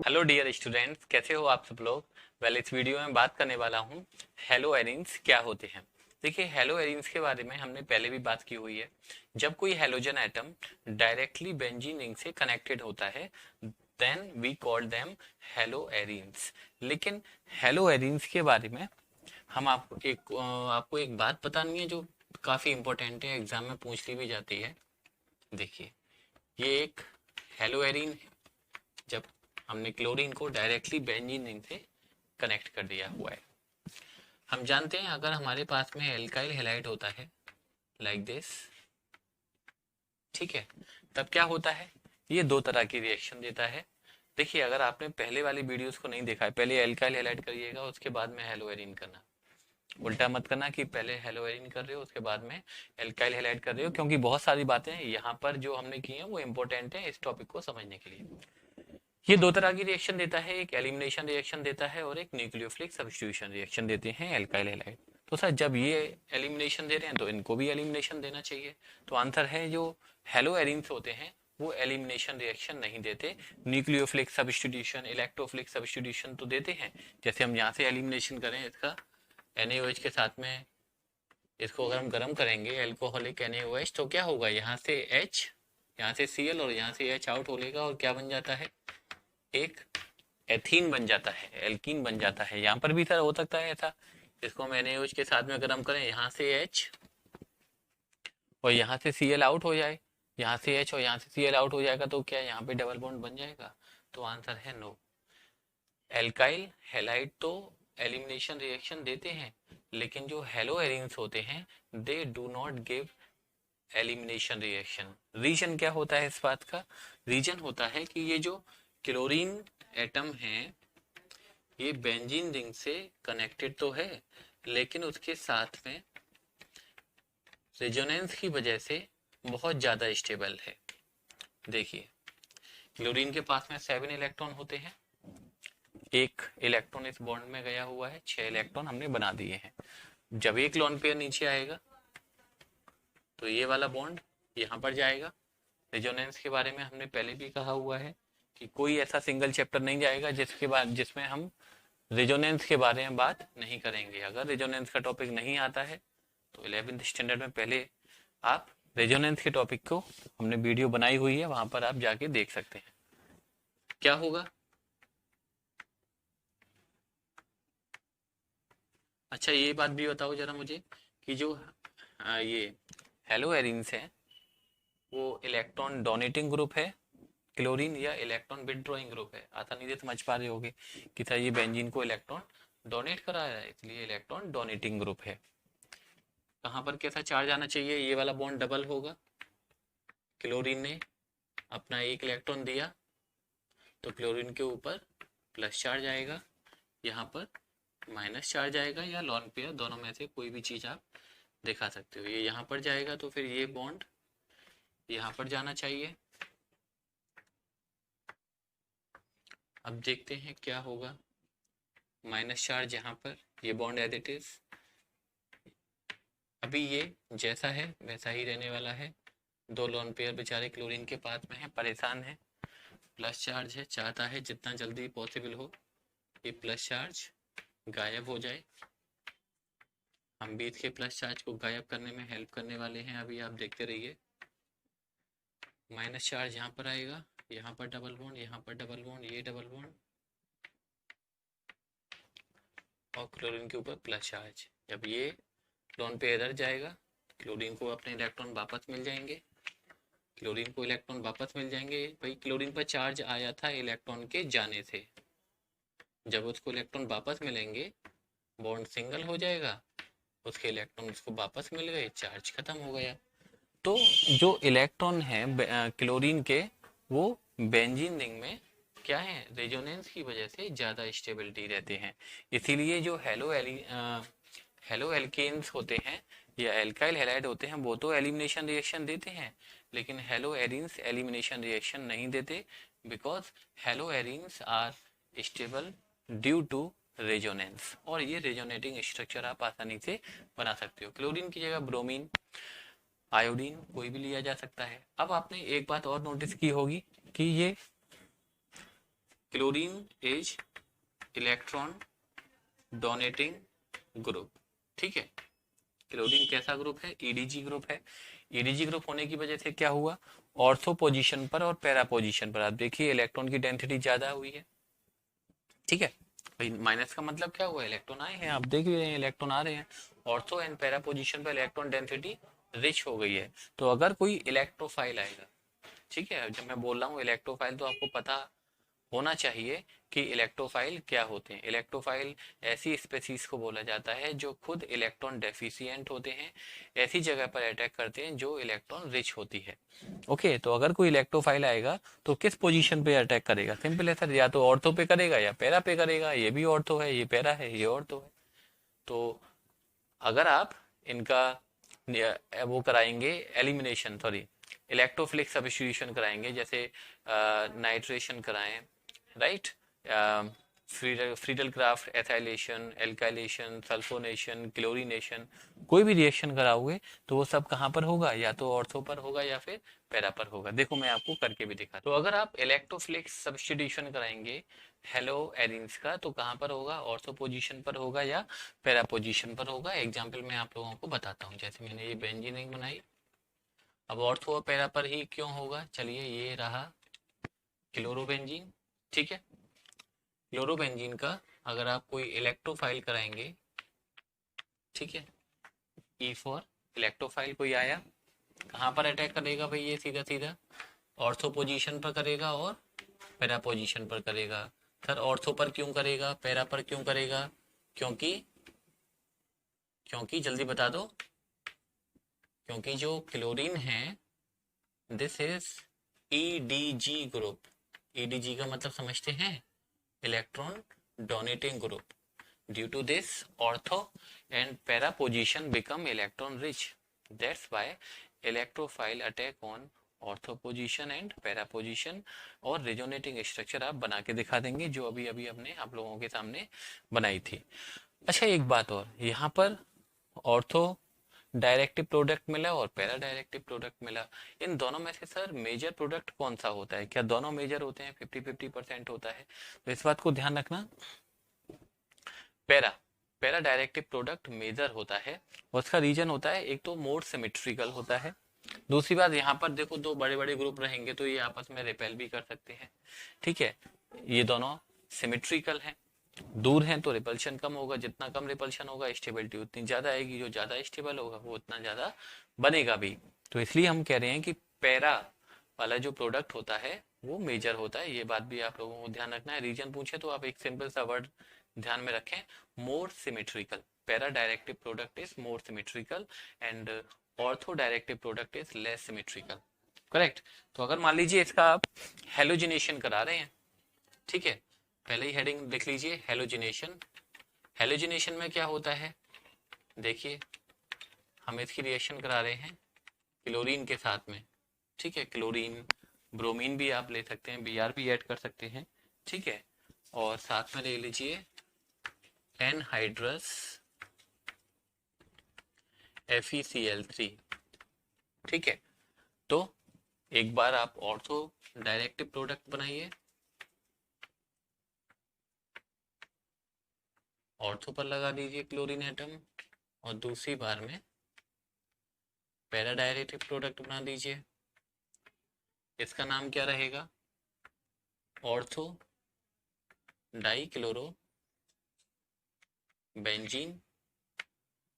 Hello dear students, कैसे हो आप सब लोग। इस वीडियो में बात करने वाला हूँ हेलो एरिन्स क्या होते हैं। देखिए, हेलो एरिन्स के बारे में हमने पहले भी बात की हुई है। जब कोई halogen atom directly benzene ring से कनेक्टेड होता है then we call them haloarenes. लेकिन हेलो एरिन्स के बारे में हम आपको एक बात बतानी है जो काफी इंपॉर्टेंट है, एग्जाम में पूछ ली भी जाती है। देखिए, ये एक हेलो एरिन है। जब हमने क्लोरीन को डायरेक्टली बेंजीन रिंग से कनेक्ट कर दिया हुआ है। हम जानते हैं अगर हमारे पास में एल्काइल हैलाइड होता है लाइक दिस, ठीक है, तब क्या होता है, ये दो तरह की रिएक्शन देता है। देखिए, अगर आपने पहले वाली वीडियोस को नहीं देखा है, पहले एल्काइल हैलाइड करिएगा, उसके बाद में हेलोएरिन करना। उल्टा मत करना कि पहले हेलोएरिन कर रहे हो उसके बाद में एल्काइल हैलाइड कर रहे हो, क्योंकि बहुत सारी बातें यहाँ पर जो हमने की हैं वो इंपॉर्टेंट है इस टॉपिक को समझने के लिए। ये दो तरह की रिएक्शन देता है, एक एलिमिनेशन रिएक्शन देता है और एक न्यूक्लियोफिलिक सब्स्टिट्यूशन रिएक्शन देते हैं एल्काइल हैलाइड। तो सर, जब ये एलिमिनेशन दे रहे हैं तो इनको भी एलिमिनेशन देना चाहिए। तो आंसर है जो हेलो एरिन्स होते हैं वो एलिमिनेशन रिएक्शन नहीं देते, न्यूक्लियोफिलिक सब्स्टिट्यूशन इलेक्ट्रोफिलिक सब्स्टिट्यूशन तो देते हैं। जैसे हम यहाँ से एलिमिनेशन करें इसका NaOH के साथ में, इसको अगर हम गर्म करेंगे एल्कोहलिक NaOH, तो क्या होगा, यहाँ से H, यहाँ से Cl और यहाँ से H आउट हो लेगा और क्या बन जाता है, एक एथीन बन जाता है, एल्कीन बन जाता है। यहाँ पर भी सर हो सकता है ऐसा, इसको हम NaOH के साथ में गर्म करें, यहाँ से H और यहाँ से Cl आउट हो जाए, यहाँ से H और यहाँ से Cl आउट हो जाएगा, तो क्या यहाँ पे डबल बॉन्ड बन जाएगा। तो आंसर है नो। एल्काइल हैलाइड तो एलिमिनेशन रिएक्शन देते हैं, लेकिन जो हेलो एरिन्स होते हैं they do not give elimination reaction. Reason क्या होता है इस बात का, रीजन होता है कि ये जो क्लोरीन एटम है ये बेंजीन रिंग से कनेक्टेड तो है, लेकिन उसके साथ में रेजोनेंस की वजह से बहुत ज्यादा स्टेबल है। देखिए, क्लोरीन के पास में 7 इलेक्ट्रॉन होते हैं, एक इलेक्ट्रॉन इस बॉन्ड में गया हुआ है, 6 इलेक्ट्रॉन हमने बना दिए हैं। जब एक लोन पेयर नीचे आएगा तो ये वाला बॉन्ड यहाँ पर जाएगा। रेजोनेंस के बारे में हमने पहले भी कहा हुआ है कि कोई ऐसा सिंगल चैप्टर नहीं जाएगा जिसमें हम रेजोनेंस के बारे में बात नहीं करेंगे। अगर रेजोनेंस का टॉपिक नहीं आता है तो 11th स्टैंडर्ड में पहले आप रेजोनेंस के टॉपिक को हमने वीडियो बनाई हुई है, वहां पर आप जाके देख सकते हैं क्या होगा। अच्छा, ये बात भी बताओ जरा मुझे कि जो ये हेलो एरिन्स है वो इलेक्ट्रॉन डोनेटिंग ग्रुप है क्लोरीन या इलेक्ट्रॉन विथड्रॉइंग ग्रुप है। आसानी से समझ पा रहे होगे कि सर ये बेंजीन को इलेक्ट्रॉन डोनेट करा रहा है, इसलिए इलेक्ट्रॉन डोनेटिंग ग्रुप है। कहाँ पर कैसा चार्ज आना चाहिए, ये वाला बॉन्ड डबल होगा, क्लोरीन ने अपना एक इलेक्ट्रॉन दिया तो क्लोरीन के ऊपर प्लस चार्ज आएगा, यहाँ पर माइनस चार्ज आएगा, या लॉन पेयर दोनों में से कोई भी चीज आप दिखा सकते हो। ये यहाँ पर जाएगा तो फिर ये बॉन्ड यहाँ पर जाना चाहिए। अब देखते हैं क्या होगा, माइनस चार्ज यहाँ पर, ये बॉन्ड एज इट इज, अभी ये जैसा है वैसा ही रहने वाला है। दो लोन पेयर बेचारे क्लोरीन के पास में है, परेशान है, प्लस चार्ज है, चाहता है जितना जल्दी पॉसिबल हो ये प्लस चार्ज गायब हो जाए। हम भी इसके प्लस चार्ज को गायब करने में हेल्प करने वाले हैं, अभी आप देखते रहिए। माइनस चार्ज यहाँ पर आएगा, यहाँ पर डबल बॉन्ड, यहाँ पर डबल बॉन्ड, ये डबल बॉन्ड और क्लोरीन के ऊपर प्लस चार्ज। जब ये लोन पे इधर जाएगा क्लोरीन को अपने इलेक्ट्रॉन वापस मिल जाएंगे, क्लोरीन को इलेक्ट्रॉन वापस मिल जाएंगे। भाई क्लोरीन पर चार्ज आया था इलेक्ट्रॉन के जाने से, जब उसको इलेक्ट्रॉन वापस मिलेंगे बॉन्ड सिंगल हो जाएगा, उसके इलेक्ट्रॉन उसको वापस मिल गए, चार्ज खत्म हो गया। तो जो इलेक्ट्रॉन है क्लोरीन के वो बेंजीन रिंग में क्या है, रेजोनेंस की वजह से ज्यादा स्टेबिलिटी रहते हैं। इसीलिए जो हेलो एल्केन्स होते हैं या एल्काइल हैलाइड होते हैं वो तो एलिमिनेशन रिएक्शन देते हैं, लेकिन हेलो एरिन्स एलिमिनेशन रिएक्शन नहीं देते, because haloarenes are stable due to resonance. और ये रेजोनेटिंग स्ट्रक्चर आप आसानी से बना सकते हो। क्लोरीन की जगह ब्रोमीन, आयोडीन कोई भी लिया जा सकता है। अब आपने एक बात और नोटिस की होगी कि ये chlorine is electron donating group. ठीक है, क्लोरीन कैसा ग्रुप है? ईडीजी ग्रुप है। ईडीजी ग्रुप होने की वजह से क्या हुआ? ऑर्थो पोजीशन पर और पैरा पोजीशन पर आप देखिए इलेक्ट्रॉन की डेंसिटी ज्यादा हुई है। ठीक है भाई, माइनस का मतलब क्या हुआ? इलेक्ट्रॉन आए हैं, आप देख भी रहे हैं इलेक्ट्रॉन आ रहे हैं। ऑर्थो एंड पैरा पोजीशन पर इलेक्ट्रॉन डेंसिटी रिच हो गई है। तो अगर कोई इलेक्ट्रोफाइल आएगा, ठीक है, जब मैं बोल रहा हूँ इलेक्ट्रोफाइल तो आपको पता होना चाहिए कि इलेक्ट्रोफाइल क्या होते हैं। इलेक्ट्रोफाइल ऐसी स्पेसीज को बोला जाता है जो खुद इलेक्ट्रॉन डेफिशिएंट होते हैं, ऐसी जगह पर अटैक करते हैं जो इलेक्ट्रॉन रिच होती है। ओके, तो अगर कोई इलेक्ट्रोफाइल आएगा तो किस पोजीशन पे अटैक करेगा? सिंपल है सर, या तो ऑर्थो पे करेगा या पैरा पे करेगा। ये भी ऑर्थो है, ये पैरा है, ये ऑर्थो है। तो अगर आप इनका वो कराएंगे एलिमिनेशन, सॉरी इलेक्ट्रोफिलिक सब्स्टिट्यूशन कराएंगे, जैसे नाइट्रेशन कराएं, right, Friedel Crafts, ethylation, alkylation, sulphonation, chlorination, कोई भी रिएक्शन कराओगे तो वो सब कहाँ पर होगा? या तो ऑर्थो पर होगा या फिर पैरा पर होगा। देखो मैं आपको करके भी दिखा। तो अगर आप इलेक्ट्रोफिलिक सब्स्टिट्यूशन कराएंगे हेलो एरिन्स का तो कहाँ पर होगा? ऑर्थो पोजीशन पर होगा या पैरा पोजीशन पर होगा। एग्जाम्पल मैं आप लोगों को बताता हूँ। जैसे मैंने ये बेंजीन रिंग बनाई, अब ऑर्थो और पैरा पर ही क्यों होगा? चलिए, ये रहा क्लोरोबेंजीन। ठीक है, क्लोरोबेंजीन का अगर आप कोई इलेक्ट्रोफाइल कराएंगे, ठीक है, ई फॉर इलेक्ट्रोफाइल कोई आया, कहाँ पर अटैक करेगा भाई? ये सीधा सीधा ऑर्थो पोजीशन पर करेगा और पैरा पोजीशन पर करेगा। सर ऑर्थो पर क्यों करेगा, पैरा पर क्यों करेगा? क्योंकि क्योंकि जल्दी बता दो, क्योंकि जो क्लोरीन है this is EDG group. EDG का मतलब समझते हैं? Electron donating group. Due to this ortho and para position become electron rich, that's why electrophile attack on ortho position and para position. और रिजोनेटिंग स्ट्रक्चर आप बना के दिखा देंगे जो अभी अभी हमने आप लोगों के सामने बनाई थी। अच्छा, एक बात और, यहाँ पर ऑर्थो डायरेक्टिव प्रोडक्ट मिला और पैरा डायरेक्टिव प्रोडक्ट मिला। इन दोनों में से सर मेजर प्रोडक्ट कौन सा होता है? क्या दोनों मेजर होते हैं? 50-50% होता है। तो इस बात को ध्यान रखना, para para directive product major होता है। उसका रीजन होता है, एक तो मोर सिमेट्रिकल होता है, दूसरी बात यहाँ पर देखो दो बड़े बड़े ग्रुप रहेंगे तो ये आपस में रिपेल भी कर सकते हैं। ठीक है, ये दोनों सिमेट्रिकल हैं, दूर हैं तो रिपल्शन कम होगा, जितना कम रिपल्शन होगा स्टेबिलिटी उतनी ज्यादा आएगी, जो ज्यादा स्टेबल होगा वो उतना ज्यादा बनेगा भी। तो इसलिए हम कह रहे हैं कि पैरा वाला जो प्रोडक्ट होता है वो मेजर होता है। ये बात भी आप लोगों को ध्यान रखना है। रीजन पूछे तो आप एक सिंपल सा वर्ड ध्यान में रखें, more symmetrical. Para directive product is more symmetrical and ortho directive product is less symmetrical. Correct. तो अगर मान लीजिए इसका आप हेलोजिनेशन करा रहे हैं, ठीक है, पहले ही हेडिंग लिख लीजिए हेलोजिनेशन। हेलोजिनेशन में क्या होता है? देखिए, हम इसकी रिएक्शन करा रहे हैं क्लोरीन के साथ में। ठीक है, क्लोरीन, ब्रोमीन भी आप ले सकते हैं, Br भी ऐड कर सकते हैं। ठीक है, और साथ में ले लीजिए एनहाइड्रस FeCl3। ठीक है, तो एक बार आप ऑर्थो डायरेक्टिव प्रोडक्ट बनाइए, ऑर्थो पर लगा दीजिए क्लोरीन एटम, और दूसरी बार में पैरा डायरेक्टिव प्रोडक्ट बना दीजिए। इसका नाम क्या रहेगा? Ortho di chloro benzene.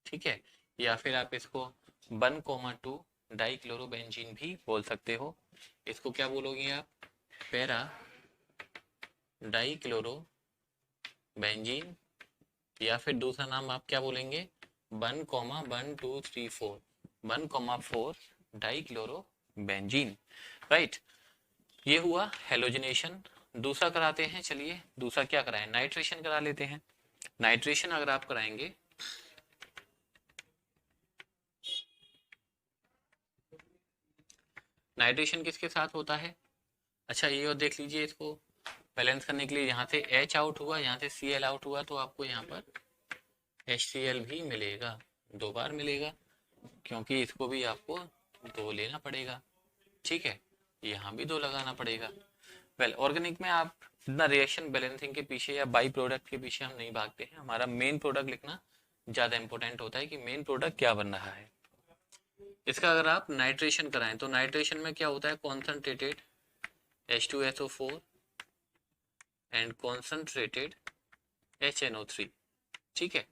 ठीक है, या फिर आप इसको 1,2 डाई क्लोरो बेंजीन भी बोल सकते हो। इसको क्या बोलोगे आप? पैरा डाई क्लोरो बेंजीन, या फिर दूसरा नाम आप क्या बोलेंगे? 1,1,2,3,4 1,4 डाई क्लोरो बेंजीन। राइट, ये हुआ हेलोजिनेशन। दूसरा कराते हैं, चलिए दूसरा क्या कराएं? नाइट्रेशन करा लेते हैं। नाइट्रेशन अगर आप कराएंगे, नाइट्रेशन किसके साथ होता है? अच्छा, ये और देख लीजिए, इसको बैलेंस करने के लिए यहाँ से H आउट हुआ, यहाँ से Cl आउट हुआ, तो आपको यहाँ पर HCl भी मिलेगा, 2 बार मिलेगा, क्योंकि इसको भी आपको 2 लेना पड़ेगा। ठीक है, यहाँ भी 2 लगाना पड़ेगा। वेल ऑर्गेनिक में आप इतना रिएक्शन बैलेंसिंग के पीछे या बाई प्रोडक्ट के पीछे हम नहीं भागते हैं, हमारा मेन प्रोडक्ट लिखना ज्यादा इंपॉर्टेंट होता है कि मेन प्रोडक्ट क्या बन रहा है। इसका अगर आप नाइट्रेशन कराएं तो नाइट्रेशन में क्या होता है, concentrated H2SO4 and concentrated HNO3। ठीक है,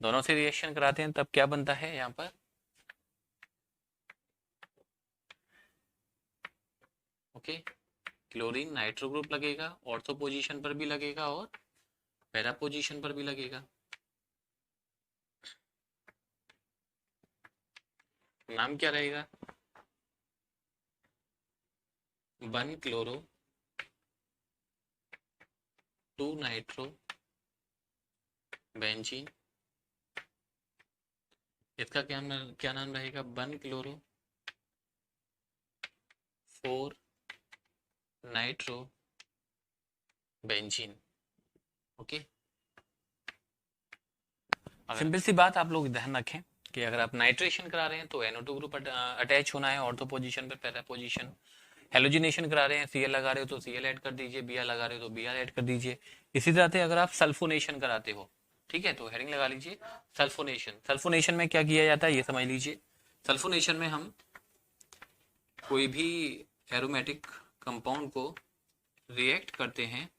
दोनों से रिएक्शन कराते हैं तब क्या बनता है यहाँ पर, ओके, क्लोरीन नाइट्रो ग्रुप लगेगा, ऑर्थो पोजीशन पर भी लगेगा और पैरा पोजीशन पर भी लगेगा। नाम क्या रहेगा, 1 क्लोरो 2 नाइट्रो बेंजीन। इसका क्या नाम रहेगा, 1 chloro 4 nitro benzene. Okay, simple सी बात आप लोग ध्यान रखें कि अगर आप नाइट्रेशन करा रहे हैं तो NO2 ग्रुप अटैच होना है ऑर्थो पोजीशन पे, पैरा पोजीशन। हेलोजिनेशन करा रहे हैं, Cl लगा रहे हो तो Cl ऐड कर दीजिए, Br लगा रहे हो तो Br ऐड कर दीजिए। इसी तरह से अगर आप सल्फोनेशन कराते हो, ठीक है, तो हेडिंग लगा लीजिए सल्फोनेशन। सल्फोनेशन में क्या किया जाता है ये समझ लीजिए। सल्फोनेशन में हम कोई भी एरोमेटिक कंपाउंड को रिएक्ट करते हैं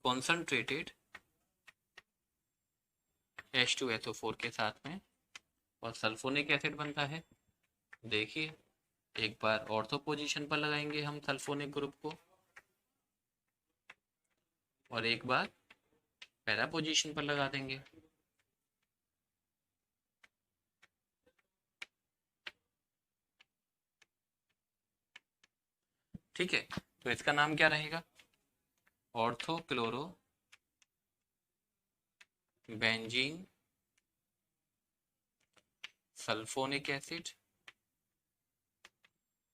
कॉन्सनट्रेटेड H2SO4 के साथ में और सल्फोनिक एसिड बनता है। देखिए, एक बार ऑर्थो पोजीशन पर लगाएंगे हम सल्फोनिक ग्रुप को और एक बार पैरा पोजीशन पर लगा देंगे। ठीक है, तो इसका नाम क्या रहेगा, ortho chloro benzene sulphonic acid,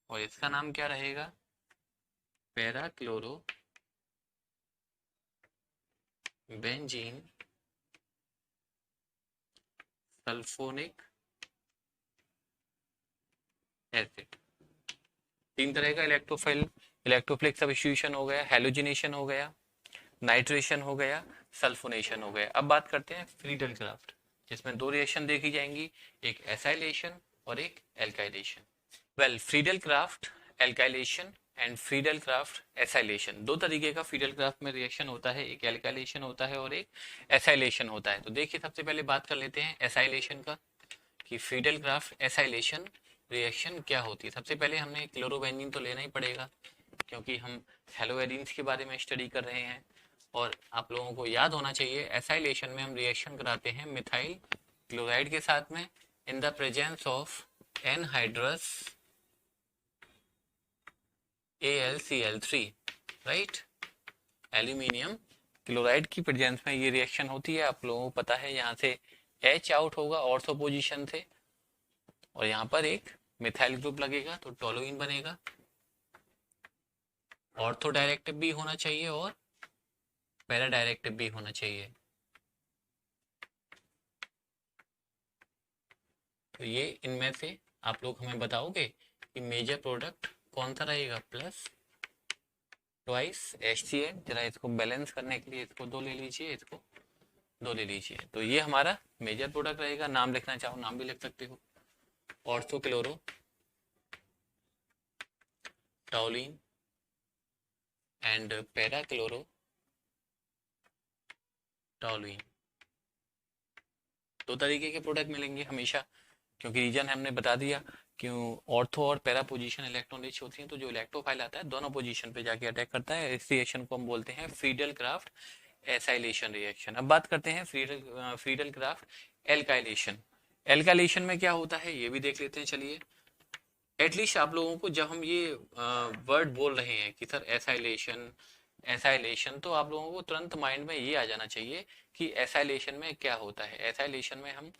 और इसका नाम क्या रहेगा, para chloro benzene sulphonic acid. 3 तरह का इलेक्ट्रोफिलिक सब्स्टिट्यूशन हो गया, हेलोजिनेशन हो गया, नाइट्रेशन हो गया, सल्फोनेशन हो गया। अब बात करते हैं फ्रीडल क्राफ्ट, जिसमें 2 रिएक्शन देखी जाएंगी, एक एसाइलेशन और एक alkylation. Well, Friedel craft alkylation and Friedel Crafts acylation, 2 तरीके का फ्रीडल क्राफ्ट में रिएक्शन होता है, एक एल्काइलेशन होता है और एक एसाइलेशन होता है। तो देखिए, सबसे पहले बात कर लेते हैं एसाइलेशन का कि फ्रीडल क्राफ्ट एसाइलेशन रिएक्शन क्या होती है। सबसे पहले हमें क्लोरोबेंजीन तो लेना ही पड़ेगा क्योंकि हम हेलोएरीन्स के बारे में स्टडी कर रहे हैं। और आप लोगों को याद होना चाहिए, एसाइलेशन में हम रिएक्शन कराते हैं मिथाइल क्लोराइड के साथ में in the presence of anhydrous AlCl3, right. Aluminium chloride की प्रेजेंस में ये रिएक्शन होती है। आप लोगों को पता है, यहाँ से H आउट होगा ऑर्थो पोजीशन से और यहाँ पर एक मिथाइल ग्रुप लगेगा तो टोलुइन बनेगा। ऑर्थो डायरेक्टिव भी होना चाहिए और पैरा डायरेक्टिव भी होना चाहिए। तो ये इनमें से आप लोग हमें बताओगे कि मेजर प्रोडक्ट कौन सा रहेगा, प्लस ट्वाइस HCl। जरा इसको बैलेंस करने के लिए इसको 2 ले लीजिए, इसको 2 ले लीजिए। तो ये हमारा मेजर प्रोडक्ट रहेगा। नाम लिखना चाहो नाम भी लिख सकते हो, ortho chloro toluene and para chloro toluene. 2 तरीके के प्रोडक्ट मिलेंगे हमेशा, क्योंकि रीजन हमने बता दिया क्यों, ऑर्थो और पैरा पोजीशन इलेक्ट्रॉन रिच होती हैं, तो जो इलेक्ट्रोफाइल आता है दोनों पोजीशन पे जाके अटैक करता है। इस रिएक्शन को हम बोलते हैं फ्रीडल क्राफ्ट एसाइलेशन रिएक्शन। अब बात करते हैं फ्रीडल क्राफ्ट एल्काइलेशन। एल्काइलेशन में क्या होता है ये भी देख लेते हैं। चलिए, एटलीस्ट आप लोगों को जब हम ये वर्ड बोल रहे हैं कि सर एसाइलेशन एसाइलेशन, तो आप लोगों को तुरंत माइंड में ये आ जाना चाहिए कि एसाइलेशन में क्या होता है। एसाइलेशन में हम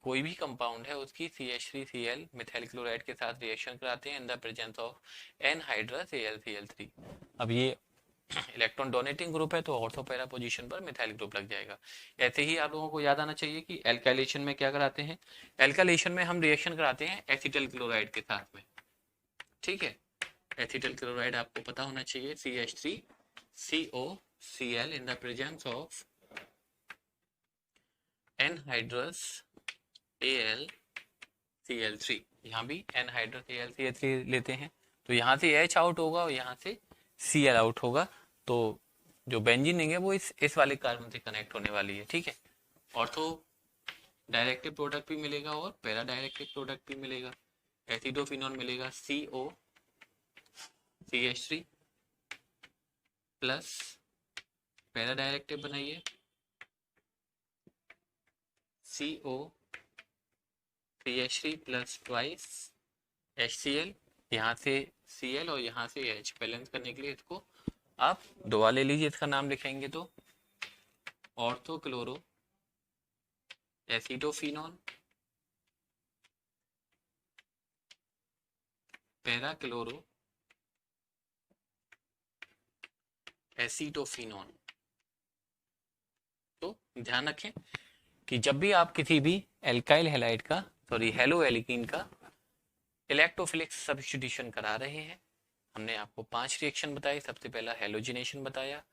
कोई भी कंपाउंड है उसकी CH3Cl मिथाइल क्लोराइड के साथ रिएक्शन कराते हैं in the presence of anhydrous AlCl3। अब ये इलेक्ट्रॉन डोनेटिंग ग्रुप है तो ऑर्थो पैरा पोजीशन पर मिथाइल ग्रुप लग जाएगा। ऐसे ही आप लोगों को याद आना चाहिए कि एल्काइलेशन में क्या कराते हैं, एल्काइलेशन में हम रिएक्शन कराते हैं एसिटल क्लोराइड के साथ में। ठीक है, एसिटल क्लोराइड आपको पता होना चाहिए, CH3COCl in the presence of anhydrous AlCl3। यहाँ भी एनहाइड्रस AlCl3 लेते हैं, तो यहाँ से H आउट होगा और यहाँ से Cl आउट होगा, तो जो बेंजीन है वो इस वाले कार्बन से कनेक्ट होने वाली है। ठीक है, ऑर्थो डायरेक्टिव प्रोडक्ट भी मिलेगा और पैरा डायरेक्टिव प्रोडक्ट भी मिलेगा। एसिडोफिनॉल मिलेगा COCH3 प्लस पैरा डायरेक्टिव बनाइए COCH3 प्लस ट्वाइस HCl, यहाँ से Cl और यहाँ से H, बैलेंस करने के लिए इसको आप दवा ले लीजिए, इसका नाम लिखेंगे तो ऑर्थोक्लोरो एसिडोफिनॉल पैराक्लोरो एसिटोफिनॉल। तो ध्यान रखें कि जब भी आप किसी भी एल्काइल हैलाइड का हेलो एल्कीन का इलेक्ट्रोफिलिक सब्स्टिट्यूशन करा रहे हैं, हमने आपको 5 रिएक्शन बताए। सबसे पहला हेलोजिनेशन बताया,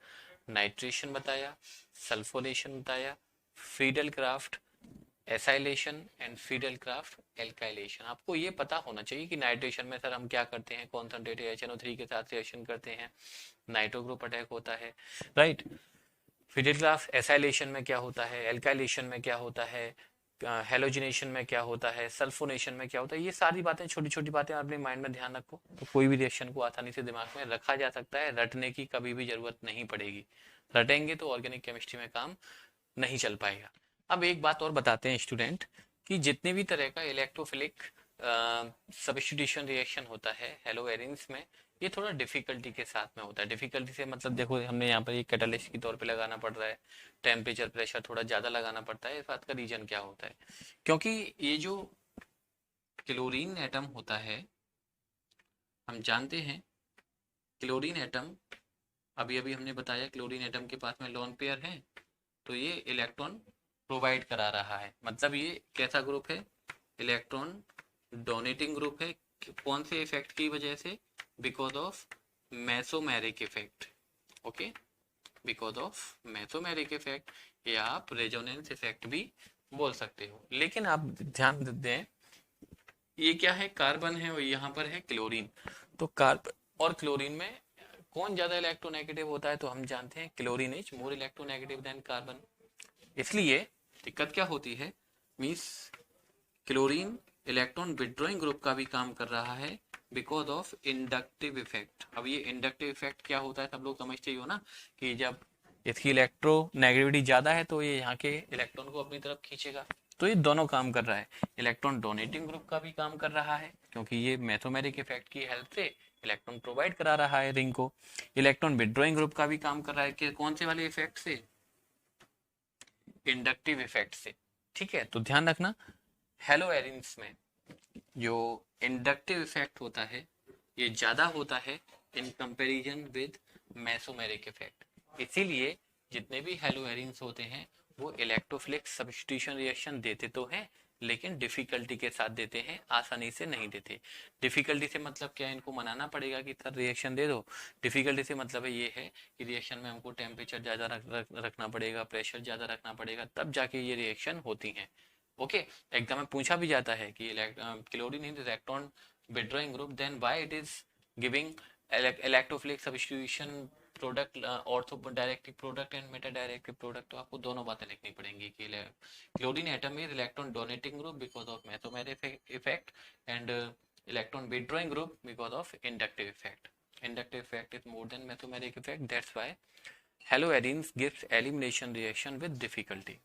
नाइट्रेशन बताया, सल्फोनेशन बताया, Friedel Crafts acylation and Friedel craft alkylation. आपको ये पता होना चाहिए कि नाइट्रेशन में सर हम क्या करते हैं, कॉन्सेंट्रेटेड HNO3 के साथ रिएक्शन करते हैं, नाइट्रो ग्रुप अटैक होता है, राइट। फ्रीडल क्राफ्ट एसाइलेशन में क्या होता है, एल्काइलेशन में क्या होता है, हेलोजिनेशन में क्या होता है, सल्फोनेशन में क्या होता है। ये सारी बातें, छोटी छोटी बातें अपने माइंड में ध्यान रखो, तो कोई भी रिएक्शन को आसानी से दिमाग में रखा जा सकता है, रटने की कभी भी जरूरत नहीं पड़ेगी। रटेंगे तो ऑर्गेनिक केमिस्ट्री में काम नहीं चल पाएगा। अब एक बात और बताते हैं स्टूडेंट कि जितने भी तरह का इलेक्ट्रोफिलिक सब्स्टिट्यूशन रिएक्शन होता है हेलो एरिन्स में, ये थोड़ा डिफिकल्टी के साथ में होता है। डिफिकल्टी से मतलब देखो, हमने यहाँ पर एक कैटालिस्ट के तौर पे लगाना पड़ रहा है, टेम्परेचर प्रेशर थोड़ा ज़्यादा लगाना पड़ता है। इस बात का रीजन क्या होता है, क्योंकि ये जो क्लोरीन एटम होता है, हम जानते हैं क्लोरीन एटम, अभी अभी हमने बताया क्लोरीन एटम के पास में लोन पेयर है, तो ये इलेक्ट्रॉन प्रोवाइड करा रहा है। मतलब ये कैसा ग्रुप है, इलेक्ट्रॉन डोनेटिंग ग्रुप है। कौन से इफेक्ट की वजह से, because of mesomeric effect. Okay, because of mesomeric effect, या आप रेजोनेंस इफेक्ट भी बोल सकते हो। लेकिन आप ध्यान दें, ये क्या है, कार्बन है और यहाँ पर है क्लोरीन। तो कार्बन और क्लोरीन में कौन ज्यादा इलेक्ट्रोनेगेटिव होता है, तो हम जानते हैं chlorine is more electronegative than carbon. इसलिए दिक्कत क्या होती है, means chlorine electron withdrawing group का भी काम कर रहा है बिकॉज ऑफ इंडक्टिव इफेक्ट। अब ये इंडक्टिव इफेक्ट क्या होता है, सब लोग समझते ही हो ना, कि जब इसकी इलेक्ट्रोनेगेटिविटी ज्यादा है तो ये यहाँ के इलेक्ट्रॉन को अपनी तरफ खींचेगा। तो ये दोनों काम कर रहा है, इलेक्ट्रॉन डोनेटिंग ग्रुप का भी काम कर रहा है, क्योंकि ये मैथोमेरिक इफेक्ट की हेल्प से इलेक्ट्रॉन प्रोवाइड करा रहा है रिंग को। इलेक्ट्रॉन विड्रॉइंग ग्रुप का भी काम कर रहा है कि कौन से वाले इफेक्ट से, इंडक्टिव इफेक्ट से। ठीक है, तो ध्यान रखना, हेलो एरिन्स में जो इंडक्टिव इफेक्ट होता है ये ज्यादा होता है in comparison with mesomeric effect. इसीलिए जितने भी हेलो एरिन्स होते हैं वो इलेक्ट्रोफिलिक सब्स्टिट्यूशन रिएक्शन देते तो हैं, लेकिन डिफिकल्टी के साथ देते हैं, आसानी से नहीं देते। डिफिकल्टी से मतलब क्या है, इनको मनाना पड़ेगा कि सर रिएक्शन दे दो। डिफिकल्टी से मतलब ये है कि रिएक्शन में हमको टेम्परेचर ज़्यादा रखना पड़ेगा, प्रेशर ज़्यादा रखना पड़ेगा, तब जाके ये रिएक्शन होती हैं। ओके, एग्जाम में पूछा भी जाता है कि chlorine is electron withdrawing group, then why it is giving electrophilic substitution product, ortho directive product and meta directive product. तो आपको दोनों बातें लिखनी पड़ेंगी कि chlorine atom is electron donating group because of mesomeric effect and electron withdrawing group because of inductive effect. Inductive effect is more than mesomeric effect. That's why haloarenes gives elimination reaction with difficulty.